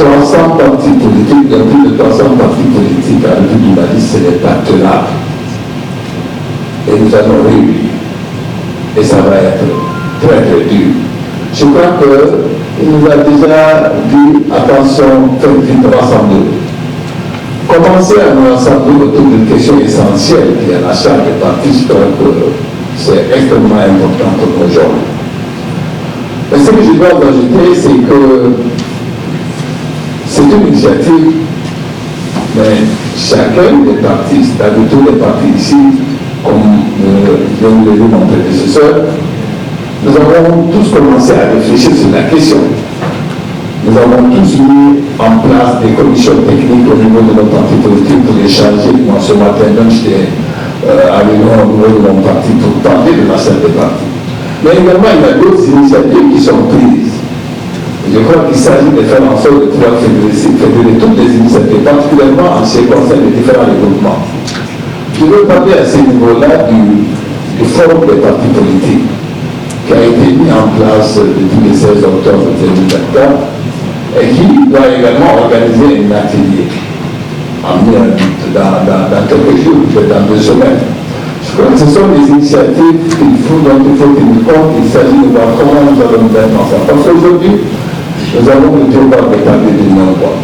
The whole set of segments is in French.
300 partis politiques, il y a plus de 300 partis politiques à l'envers de la liste, c'est des partenaires. Et nous allons réunir. Et ça va être très très dur. Je crois qu'il nous a déjà dit, attention, faites vite rassembler. Commencer à nous rassembler autour d'une question essentielle qui est la charte des partis, je crois que c'est extrêmement important pour nos gens. Mais ce que je dois ajouter, c'est que c'est une initiative, mais chacun des partis, c'est-à-dire tous les partis ici, comme vient de le dire mon prédécesseur, nous avons tous commencé à réfléchir sur la question. Nous avons tous mis en place des commissions techniques au niveau de nos partis politiques pour échanger. Moi, ce matin, même j'étais arrivé au niveau de mon parti pour parler de la salle des partis. Mais également, il y a d'autres initiatives qui sont prises. Je crois qu'il s'agit de faire en sorte de pouvoir fédérer toutes les initiatives, particulièrement en ce qui concerne les différents regroupements. Je veux parler à ce niveau-là du forum des partis politiques qui a été mis en place depuis le 16 octobre 2024 et qui doit également organiser un atelier dans quelques jours, peut-être dans 2 semaines. Je crois que ce sont des initiatives dont il faut tenir compte. Il s'agit de voir comment nous allons nous mettre ensemble. Parce qu'aujourd'hui, nous avons le devoir d'établir des non-voix.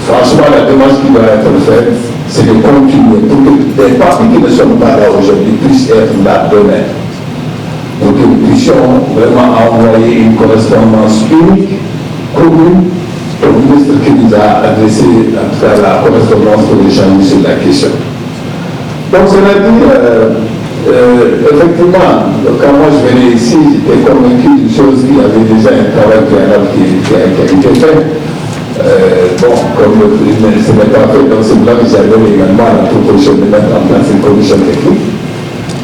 Franchement, la démarche qui doit être faite, c'est de continuer pour que les partis qui ne sont pas là aujourd'hui puissent être là demain. Pour que nous puissions vraiment envoyer une correspondance unique, commune, au ministre qui nous a adressé à travers la correspondance pour échanger sur la question. Donc, cela dit, effectivement, quand moi je venais ici, j'étais convaincu d'une chose, qu'il y avait déjà un travail préalable qui a été fait. Bon, comme ce n'est pas fait, donc c'est là que j'avais également la proposition de mettre en place une commission technique.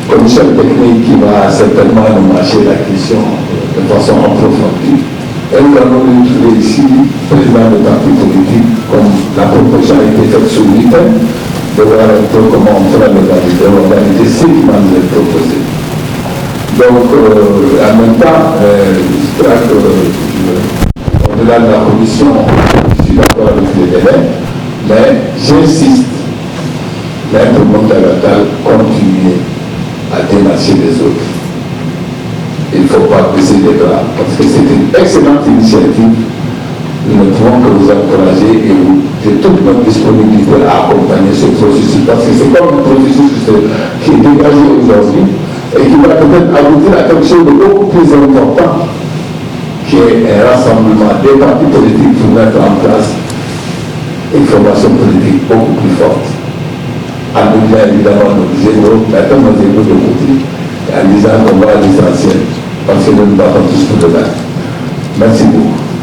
Commission technique qui va certainement nous marcher la question de façon approfondie. Et nous allons nous trouver ici, président de parti politique, comme la proposition a été faite sur l'ITEM, de voir un peu comment on fera l'organiser ce qui m'a été proposé. Donc, en même temps, je crois que au-delà de la commission, je suis d'accord avec les délais, mais j'insiste, maître Montalatal, continuer à démarcher les autres. Il ne faut pas baisser les bras, parce que c'est une excellente initiative. Nous ne pouvons que vous encourager et vous de toute notre disponibilité à accompagner ce processus, parce que c'est comme un processus qui est dégagé aujourd'hui et qui va peut-être aboutir à quelque chose de beaucoup plus important, qui est un rassemblement des partis politiques pour mettre en place une formation politique beaucoup plus forte. En oubliant évidemment nos égaux, maintenant nos égaux de côté, en disant qu'on va à l'essentiel, parce que nous nous battons tous pour le même. Merci beaucoup.